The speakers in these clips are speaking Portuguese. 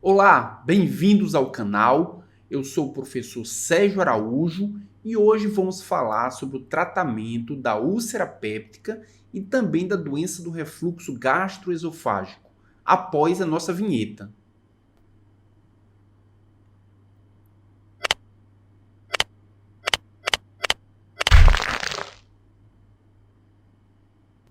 Olá, bem-vindos ao canal. Eu sou o professor Sérgio Araújo e hoje vamos falar sobre o tratamento da úlcera péptica e também da doença do refluxo gastroesofágico, após a nossa vinheta.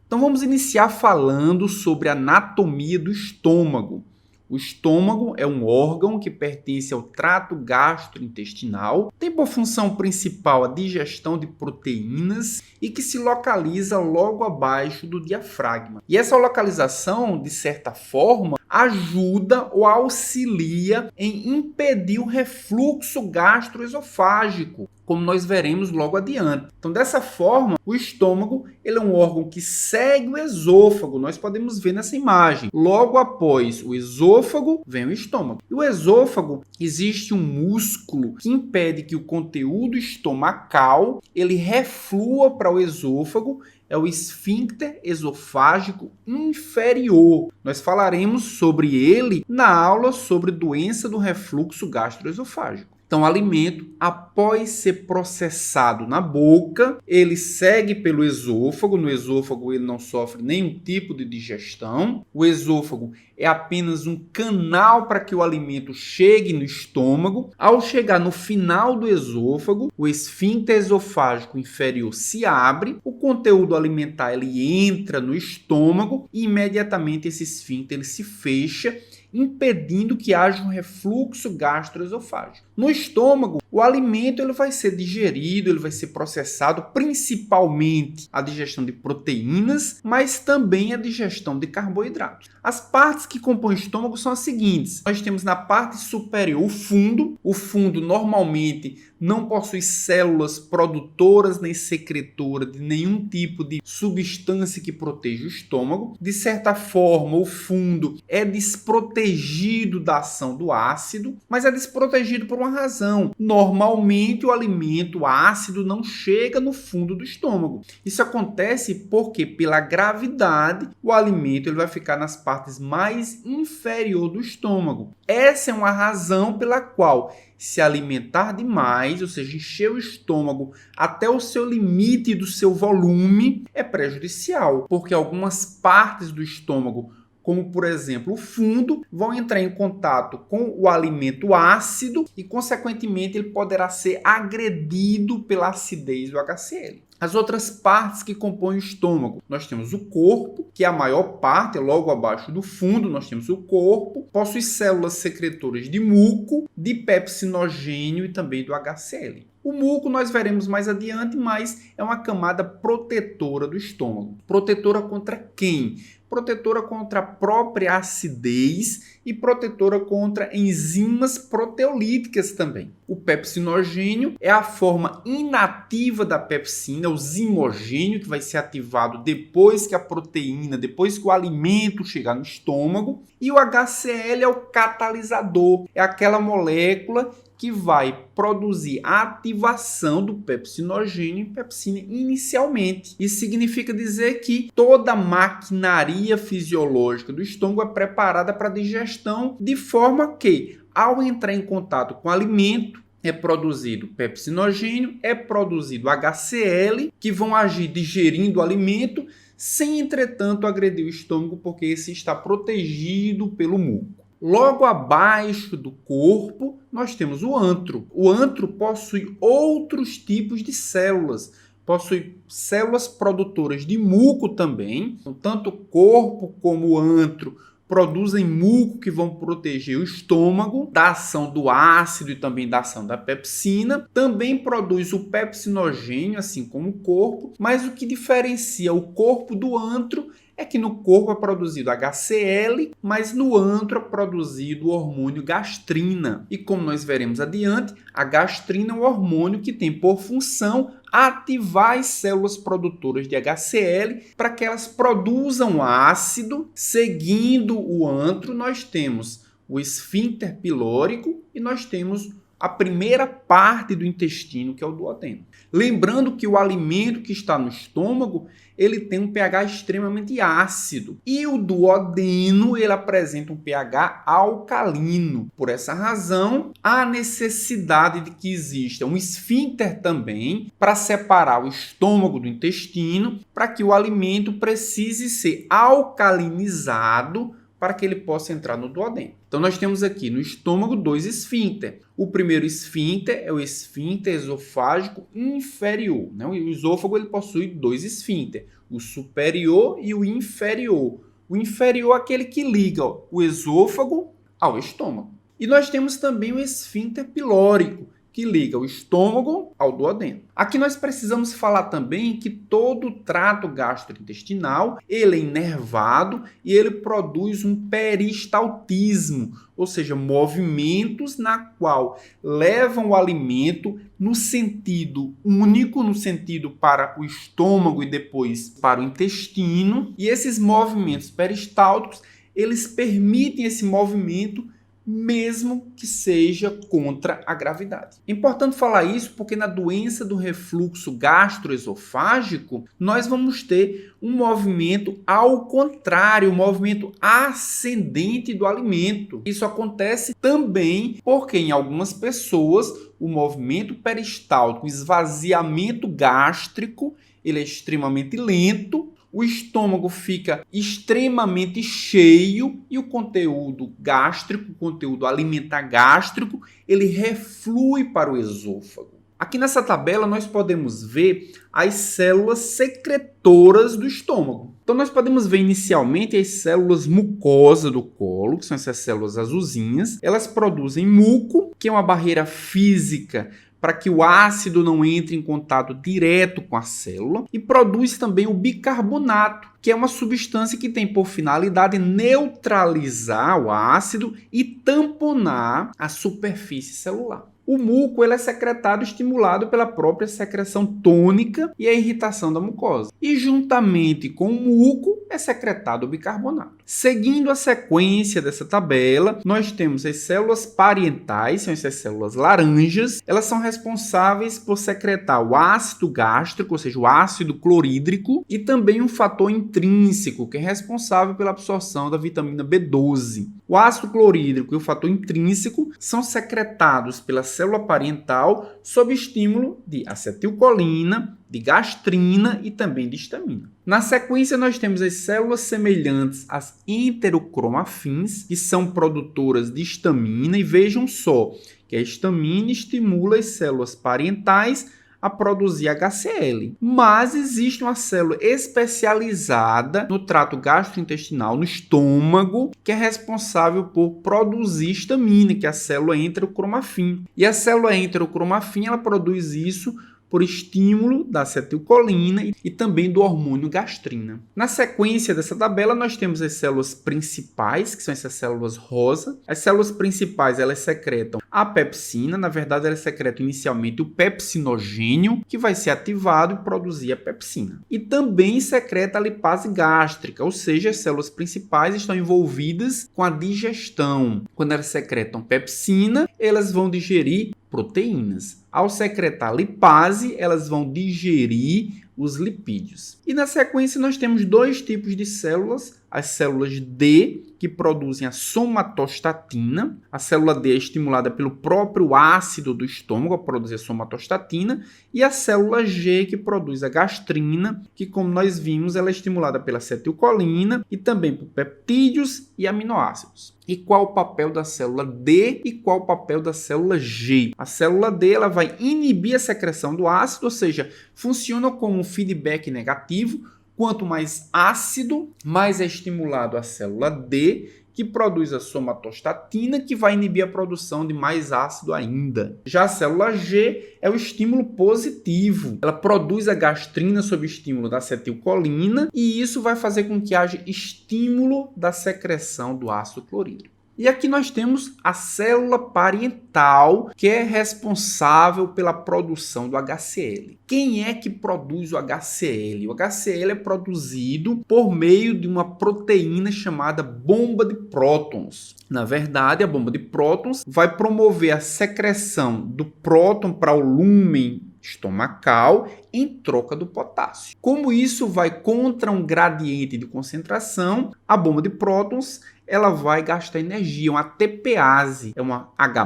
Então vamos iniciar falando sobre a anatomia do estômago. O estômago é um órgão que pertence ao trato gastrointestinal, tem por função principal a digestão de proteínas e que se localiza logo abaixo do diafragma. E essa localização, de certa forma, ajuda ou auxilia em impedir o refluxo gastroesofágico, como nós veremos logo adiante. Então, dessa forma, o estômago ele é um órgão que segue o esôfago. Nós podemos ver nessa imagem. Logo após o esôfago, vem o estômago. E o esôfago, existe um músculo que impede que o conteúdo estomacal ele reflua para o esôfago. É o esfíncter esofágico inferior. Nós falaremos sobre ele na aula sobre doença do refluxo gastroesofágico. Então, o alimento, após ser processado na boca, ele segue pelo esôfago. No esôfago, ele não sofre nenhum tipo de digestão. O esôfago é apenas um canal para que o alimento chegue no estômago. Ao chegar no final do esôfago, o esfíncter esofágico inferior se abre, o conteúdo alimentar ele entra no estômago e imediatamente esse esfíncter ele se fecha, impedindo que haja um refluxo gastroesofágico. No estômago, o alimento ele vai ser digerido, ele vai ser processado, principalmente a digestão de proteínas, mas também a digestão de carboidratos. As partes que compõem o estômago são as seguintes. Nós temos na parte superior o fundo. O fundo normalmente não possui células produtoras nem secretoras de nenhum tipo de substância que proteja o estômago. De certa forma, o fundo é desprotegido da ação do ácido, mas é desprotegido por uma razão. Normalmente, o alimento ácido não chega no fundo do estômago. Isso acontece porque, pela gravidade, o alimento ele vai ficar nas partes mais inferior do estômago. Essa é uma razão pela qual se alimentar demais, ou seja, encher o estômago até o seu limite do seu volume, é prejudicial, porque algumas partes do estômago, como por exemplo o fundo, vão entrar em contato com o alimento ácido e, consequentemente, ele poderá ser agredido pela acidez do HCl. As outras partes que compõem o estômago, nós temos o corpo, que é a maior parte, é logo abaixo do fundo, nós temos o corpo, possui células secretoras de muco, de pepsinogênio e também do HCl. O muco nós veremos mais adiante, mas é uma camada protetora do estômago. Protetora contra quem? Protetora contra a própria acidez e protetora contra enzimas proteolíticas também. O pepsinogênio é a forma inativa da pepsina, o zimogênio, que vai ser ativado depois que a proteína, depois que o alimento chegar no estômago. E o HCl é o catalisador, é aquela molécula que vai produzir a ativação do pepsinogênio e pepsina inicialmente. Isso significa dizer que toda a maquinaria fisiológica do estômago é preparada para a digestão, de forma que, ao entrar em contato com o alimento, é produzido pepsinogênio, é produzido HCl, que vão agir digerindo o alimento, sem, entretanto, agredir o estômago, porque esse está protegido pelo muco. Logo abaixo do corpo, nós temos o antro. O antro possui outros tipos de células. Possui células produtoras de muco também. Então, tanto o corpo como o antro produzem muco que vão proteger o estômago da ação do ácido e também da ação da pepsina. Também produz o pepsinogênio, assim como o corpo, mas o que diferencia o corpo do antro é que no corpo é produzido HCl, mas no antro é produzido o hormônio gastrina. E como nós veremos adiante, a gastrina é um hormônio que tem por função ativar as células produtoras de HCl para que elas produzam ácido. Seguindo o antro, nós temos o esfíncter pilórico e nós temos a primeira parte do intestino, que é o duodeno. Lembrando que o alimento que está no estômago, ele tem um pH extremamente ácido. E o duodeno, ele apresenta um pH alcalino. Por essa razão, há necessidade de que exista um esfíncter também para separar o estômago do intestino, para que o alimento precise ser alcalinizado para que ele possa entrar no duodeno. Então, nós temos aqui no estômago 2 esfíncter. O primeiro esfíncter é o esfíncter esofágico inferior, né? O esôfago ele possui 2 esfíncter, o superior e o inferior. O inferior é aquele que liga o esôfago ao estômago. E nós temos também o esfíncter pilórico, que liga o estômago ao duodeno. Aqui nós precisamos falar também que todo o trato gastrointestinal, ele é inervado e ele produz um peristaltismo, ou seja, movimentos na qual levam o alimento no sentido único, no sentido para o estômago e depois para o intestino. E esses movimentos peristálticos, eles permitem esse movimento mesmo que seja contra a gravidade. É importante falar isso porque na doença do refluxo gastroesofágico, nós vamos ter um movimento ao contrário, um movimento ascendente do alimento. Isso acontece também porque em algumas pessoas o movimento peristáltico, o esvaziamento gástrico, ele é extremamente lento. O estômago fica extremamente cheio e o conteúdo gástrico, o conteúdo alimentar gástrico, ele reflui para o esôfago. Aqui nessa tabela nós podemos ver as células secretoras do estômago. Então nós podemos ver inicialmente as células mucosas do colo, que são essas células azulzinhas. Elas produzem muco, que é uma barreira física para que o ácido não entre em contato direto com a célula, e produz também o bicarbonato, que é uma substância que tem por finalidade neutralizar o ácido e tamponar a superfície celular. O muco ele é secretado estimulado pela própria secreção tônica e a irritação da mucosa. E juntamente com o muco é secretado o bicarbonato. Seguindo a sequência dessa tabela, nós temos as células parietais, são essas células laranjas. Elas são responsáveis por secretar o ácido gástrico, ou seja, o ácido clorídrico, e também um fator intrínseco, que é responsável pela absorção da vitamina B12. O ácido clorídrico e o fator intrínseco são secretados pela célula parietal sob estímulo de acetilcolina, de gastrina e também de histamina. Na sequência, nós temos as células semelhantes às enterocromafins, que são produtoras de histamina, e vejam só que a histamina estimula as células parietais a produzir HCl. Mas existe uma célula especializada no trato gastrointestinal, no estômago, que é responsável por produzir histamina, que é a célula enterocromafim. E a célula enterocromafim, ela produz isso por estímulo da acetilcolina e também do hormônio gastrina. Na sequência dessa tabela, nós temos as células principais, que são essas células rosa. As células principais, elas secretam a pepsina, na verdade, elas secretam inicialmente o pepsinogênio, que vai ser ativado e produzir a pepsina. E também secreta a lipase gástrica, ou seja, as células principais estão envolvidas com a digestão. Quando elas secretam pepsina, elas vão digerir proteínas. Ao secretar lipase, elas vão digerir os lipídios. E na sequência nós temos dois tipos de células, as células D, que produzem a somatostatina. A célula D é estimulada pelo próprio ácido do estômago a produzir a somatostatina, e a célula G, que produz a gastrina, que, como nós vimos, ela é estimulada pela acetilcolina e também por peptídeos e aminoácidos. E qual o papel da célula D e qual o papel da célula G? A célula D ela vai inibir a secreção do ácido, ou seja, funciona como um feedback negativo. Quanto mais ácido, mais é estimulado a célula D, que produz a somatostatina, que vai inibir a produção de mais ácido ainda. Já a célula G é o estímulo positivo. Ela produz a gastrina sob estímulo da acetilcolina e isso vai fazer com que haja estímulo da secreção do ácido clorídrico. E aqui nós temos a célula parietal, que é responsável pela produção do HCl. Quem é que produz o HCl? O HCl é produzido por meio de uma proteína chamada bomba de prótons. Na verdade, a bomba de prótons vai promover a secreção do próton para o lúmen estomacal em troca do potássio. Como isso vai contra um gradiente de concentração, a bomba de prótons ela vai gastar energia, uma ATPase, é uma H+,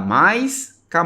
K+,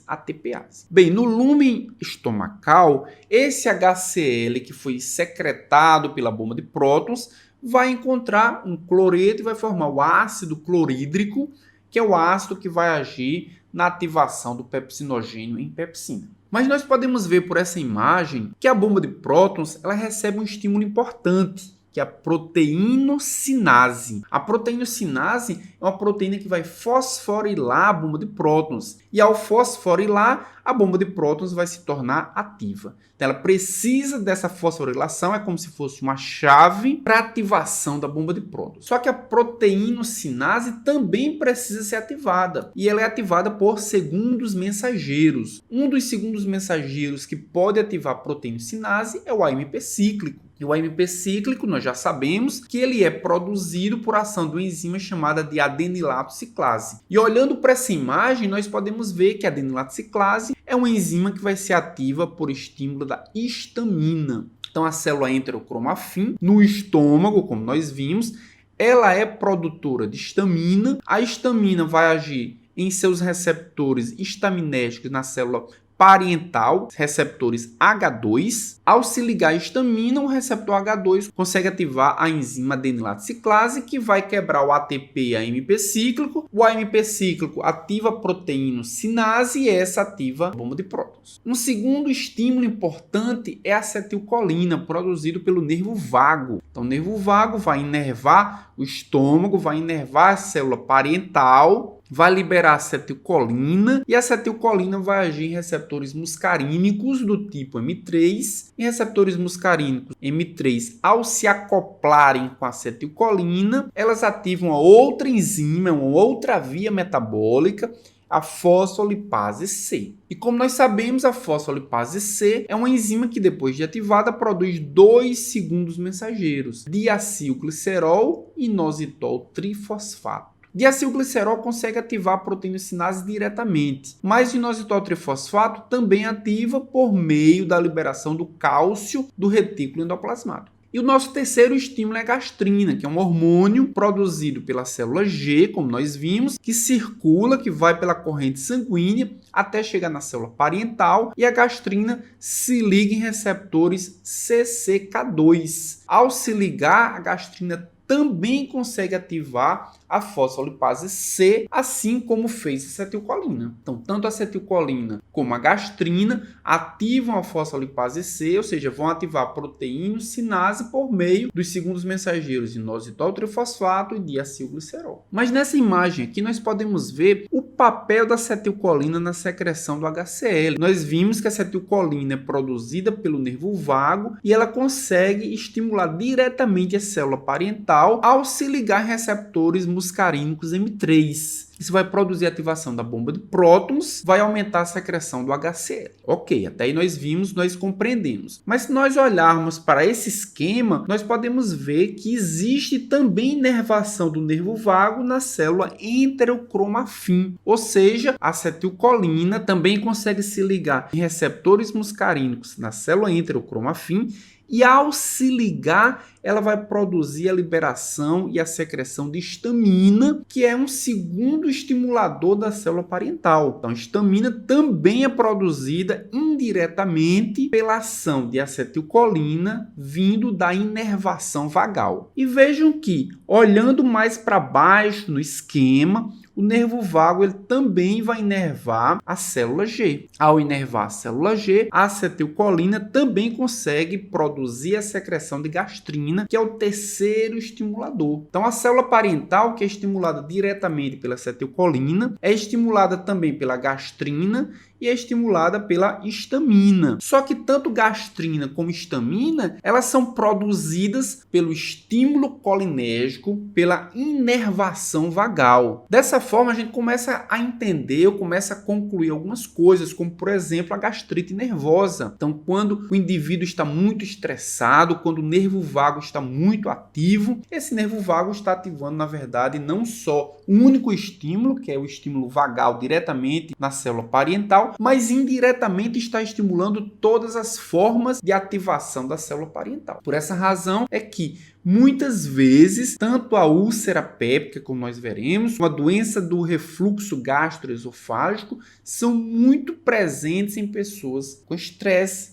ATPase. Bem, no lúmen estomacal, esse HCl que foi secretado pela bomba de prótons vai encontrar um cloreto e vai formar o ácido clorídrico, que é o ácido que vai agir na ativação do pepsinogênio em pepsina. Mas nós podemos ver por essa imagem que a bomba de prótons ela recebe um estímulo importante, que é a proteincinase. A proteincinase é uma proteína que vai fosforilar a bomba de prótons. E ao fosforilar, a bomba de prótons vai se tornar ativa. Então, ela precisa dessa fosforilação, é como se fosse uma chave para ativação da bomba de prótons. Só que a proteincinase também precisa ser ativada. E ela é ativada por segundos mensageiros. Um dos segundos mensageiros que pode ativar a proteincinase é o AMP cíclico. E o AMP cíclico, nós já sabemos que ele é produzido por ação de uma enzima chamada de adenilato ciclase. E olhando para essa imagem, nós podemos ver que a adenilato ciclase é uma enzima que vai ser ativa por estímulo da histamina. Então, a célula enterocromafim, no estômago, como nós vimos, ela é produtora de histamina. A histamina vai agir em seus receptores histaminérgicos na célula parietal, receptores H2. Ao se ligar à histamina, o receptor H2 consegue ativar a enzima adenilato ciclase, que vai quebrar o ATP e AMP cíclico. O AMP cíclico ativa a proteincinase e essa ativa a bomba de prótons. Um segundo estímulo importante é a acetilcolina, produzido pelo nervo vago. Então, o nervo vago vai inervar o estômago, vai inervar a célula parietal, vai liberar acetilcolina e a acetilcolina vai agir em receptores muscarínicos do tipo M3. E receptores muscarínicos M3, ao se acoplarem com a acetilcolina, elas ativam uma outra enzima, uma outra via metabólica, a fosfolipase C. E como nós sabemos, a fosfolipase C é uma enzima que, depois de ativada, produz dois segundos mensageiros, diacilglicerol e inositol trifosfato. Diacilglicerol consegue ativar a proteincinase diretamente, mas o inositol trifosfato também ativa por meio da liberação do cálcio do retículo endoplasmático. E o nosso terceiro estímulo é a gastrina, que é um hormônio produzido pela célula G, como nós vimos, que circula, que vai pela corrente sanguínea até chegar na célula parietal, e a gastrina se liga em receptores CCK2. Ao se ligar, a gastrina também consegue ativar a fosfolipase C, assim como fez a acetilcolina. Então, tanto a acetilcolina como a gastrina ativam a fosfolipase C, ou seja, vão ativar a proteincinase por meio dos segundos mensageiros inositol trifosfato e diacilglicerol. Mas nessa imagem aqui nós podemos ver o papel da acetilcolina na secreção do HCl. Nós vimos que a acetilcolina é produzida pelo nervo vago e ela consegue estimular diretamente a célula parietal ao se ligar em receptores muscarínicos M3. Isso vai produzir a ativação da bomba de prótons, vai aumentar a secreção do HCl. Ok, até aí nós vimos, nós compreendemos. Mas se nós olharmos para esse esquema, nós podemos ver que existe também inervação do nervo vago na célula enterocromafim, ou seja, a acetilcolina também consegue se ligar em receptores muscarínicos na célula enterocromafim, e ao se ligar, ela vai produzir a liberação e a secreção de histamina, que é um segundo estimulador da célula parietal. Então, a histamina também é produzida indiretamente pela ação de acetilcolina vindo da inervação vagal. E vejam que, olhando mais para baixo no esquema, o nervo vago ele também vai inervar a célula G. Ao inervar a célula G, a acetilcolina também consegue produzir a secreção de gastrina, que é o terceiro estimulador. Então, a célula parietal, que é estimulada diretamente pela acetilcolina, é estimulada também pela gastrina e é estimulada pela histamina. Só que tanto gastrina como histamina, elas são produzidas pelo estímulo colinérgico, pela inervação vagal. Dessa forma, a gente começa a entender, ou começa a concluir algumas coisas, como, por exemplo, a gastrite nervosa. Então, quando o indivíduo está muito estressado, quando o nervo vago está muito ativo, esse nervo vago está ativando, na verdade, não só um único estímulo, que é o estímulo vagal diretamente na célula parietal, mas indiretamente está estimulando todas as formas de ativação da célula parietal. Por essa razão é que muitas vezes, tanto a úlcera péptica, como nós veremos, como a doença do refluxo gastroesofágico, são muito presentes em pessoas com estresse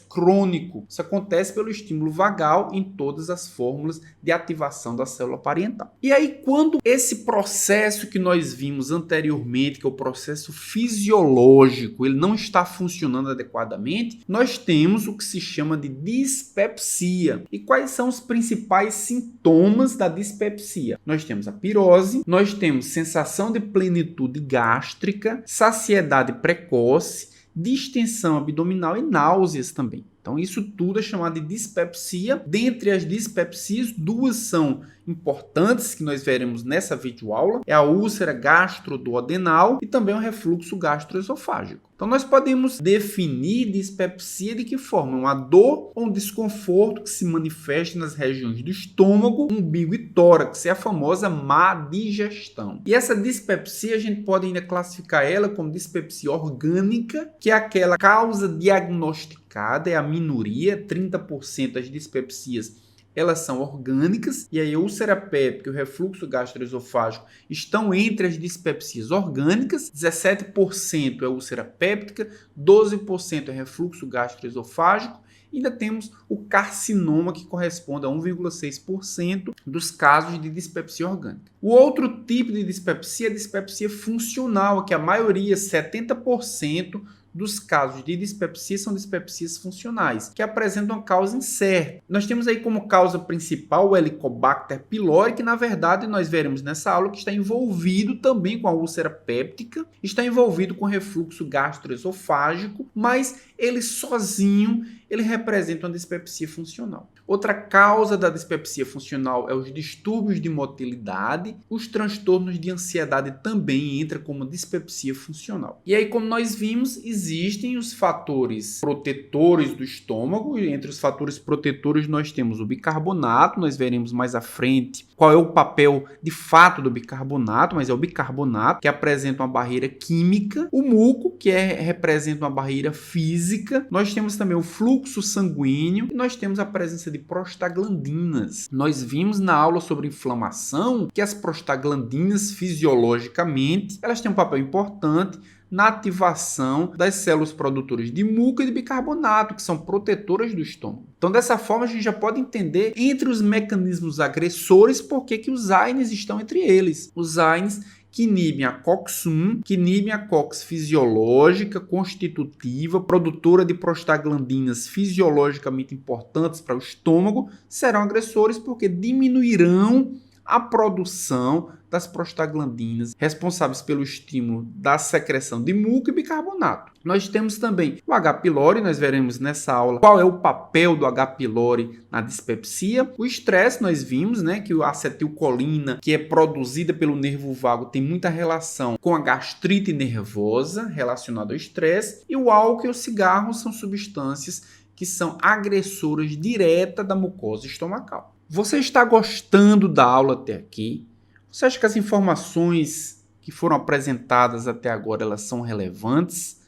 crônico. Isso acontece pelo estímulo vagal em todas as fórmulas de ativação da célula parietal. E aí, quando esse processo que nós vimos anteriormente, que é o processo fisiológico, ele não está funcionando adequadamente, nós temos o que se chama de dispepsia. E quais são os principais sintomas da dispepsia? Nós temos a pirose, nós temos sensação de plenitude gástrica, saciedade precoce, distensão abdominal e náuseas também. Então, isso tudo é chamado de dispepsia. Dentre as dispepsias, duas são importantes que nós veremos nessa videoaula. É a úlcera gastroduodenal e também o refluxo gastroesofágico. Então, nós podemos definir dispepsia de que forma? Uma dor ou um desconforto que se manifesta nas regiões do estômago, umbigo e tórax. É a famosa má digestão. E essa dispepsia, a gente pode ainda classificar ela como dispepsia orgânica, que é aquela causa diagnosticada, é a minoria, 30% das dispepsias elas são orgânicas, e aí a úlcera péptica e o refluxo gastroesofágico estão entre as dispepsias orgânicas. 17% é úlcera péptica, 12% é refluxo gastroesofágico, e ainda temos o carcinoma, que corresponde a 1,6% dos casos de dispepsia orgânica. O outro tipo de dispepsia é a dispepsia funcional, que a maioria, 70%, dos casos de dispepsia são dispepsias funcionais, que apresentam uma causa incerta. Nós temos aí como causa principal o Helicobacter pylori, que na verdade nós veremos nessa aula que está envolvido também com a úlcera péptica, está envolvido com refluxo gastroesofágico, mas ele sozinho ele representa uma dispepsia funcional. Outra causa da dispepsia funcional é os distúrbios de motilidade. Os transtornos de ansiedade também entram como dispepsia funcional. E aí, como nós vimos, existem os fatores protetores do estômago. E entre os fatores protetores nós temos o bicarbonato. Nós veremos mais à frente qual é o papel de fato do bicarbonato, mas é o bicarbonato que apresenta uma barreira química. O muco, que representa uma barreira física. Nós temos também o fluxo sanguíneo e nós temos a presença de prostaglandinas. Nós vimos na aula sobre inflamação que as prostaglandinas, fisiologicamente, elas têm um papel importante na ativação das células produtoras de muco e de bicarbonato, que são protetoras do estômago. Então, dessa forma, a gente já pode entender entre os mecanismos agressores por que os AINES estão entre eles. Os AINES que inibem a COX-1, que inibem a COX fisiológica, constitutiva, produtora de prostaglandinas fisiologicamente importantes para o estômago, serão agressores porque diminuirão a produção das prostaglandinas responsáveis pelo estímulo da secreção de muco e bicarbonato. Nós temos também o H. pylori, nós veremos nessa aula qual é o papel do H. pylori na dispepsia. O estresse, nós vimos, que a acetilcolina, que é produzida pelo nervo vago, tem muita relação com a gastrite nervosa relacionada ao estresse. E o álcool e o cigarro são substâncias que são agressoras diretas da mucosa estomacal. Você está gostando da aula até aqui? Você acha que as informações que foram apresentadas até agora elas são relevantes?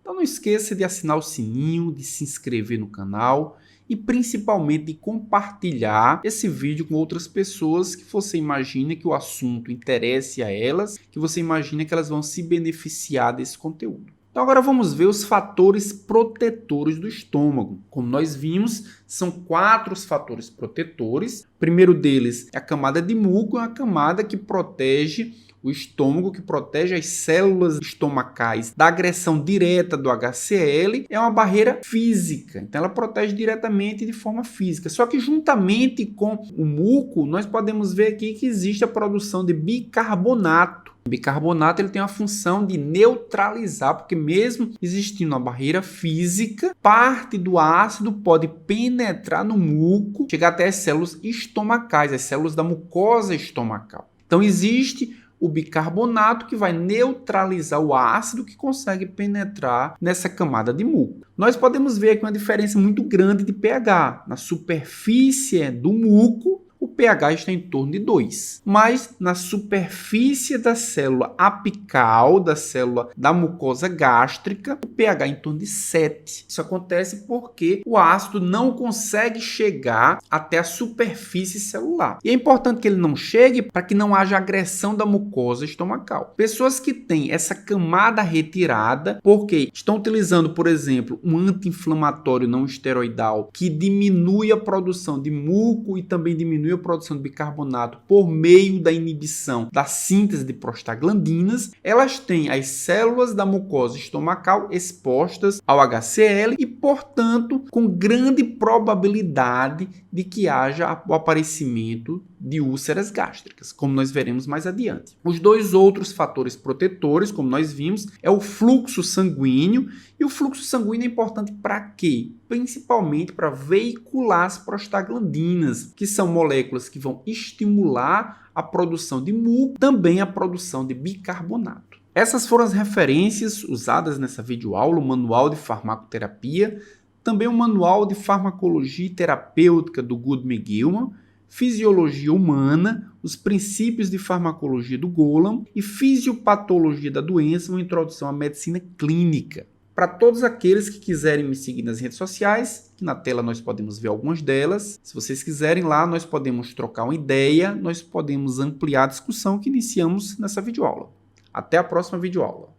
Então não esqueça de assinar o sininho, de se inscrever no canal e principalmente de compartilhar esse vídeo com outras pessoas que você imagina que o assunto interesse a elas, que você imagina que elas vão se beneficiar desse conteúdo. Então agora vamos ver os fatores protetores do estômago. Como nós vimos, São 4 os fatores protetores. O primeiro deles é a camada de muco, é uma camada que protege o estômago, que protege as células estomacais da agressão direta do HCl. É uma barreira física, então ela protege diretamente de forma física. Só que juntamente com o muco, nós podemos ver aqui que existe a produção de bicarbonato. O bicarbonato ele tem a função de neutralizar, porque mesmo existindo uma barreira física, parte do ácido pode penetrar no muco, chegar até as células estomacais, as células da mucosa estomacal. Então existe o bicarbonato que vai neutralizar o ácido que consegue penetrar nessa camada de muco. Nós podemos ver aqui uma diferença muito grande de pH. Na superfície do muco, o pH está em torno de 2. Mas na superfície da célula apical, da célula da mucosa gástrica, o pH é em torno de 7. Isso acontece porque o ácido não consegue chegar até a superfície celular. E é importante que ele não chegue para que não haja agressão da mucosa estomacal. Pessoas que têm essa camada retirada, porque estão utilizando, por exemplo, um anti-inflamatório não esteroidal que diminui a produção de muco e também diminui a produção de bicarbonato por meio da inibição da síntese de prostaglandinas, elas têm as células da mucosa estomacal expostas ao HCl e, portanto, com grande probabilidade de que haja o aparecimento de úlceras gástricas, como nós veremos mais adiante. Os 2 outros fatores protetores, como nós vimos, é o fluxo sanguíneo. E o fluxo sanguíneo é importante para quê? Principalmente para veicular as prostaglandinas, que são moléculas que vão estimular a produção de muco, também a produção de bicarbonato. Essas foram as referências usadas nessa videoaula, o Manual de Farmacoterapia, também o Manual de Farmacologia Terapêutica do Goodman Gilman, Fisiologia Humana, os princípios de farmacologia do Golam e Fisiopatologia da doença, uma introdução à medicina clínica. Para todos aqueles que quiserem me seguir nas redes sociais, que na tela nós podemos ver algumas delas. Se vocês quiserem lá, nós podemos trocar uma ideia, nós podemos ampliar a discussão que iniciamos nessa videoaula. Até a próxima videoaula.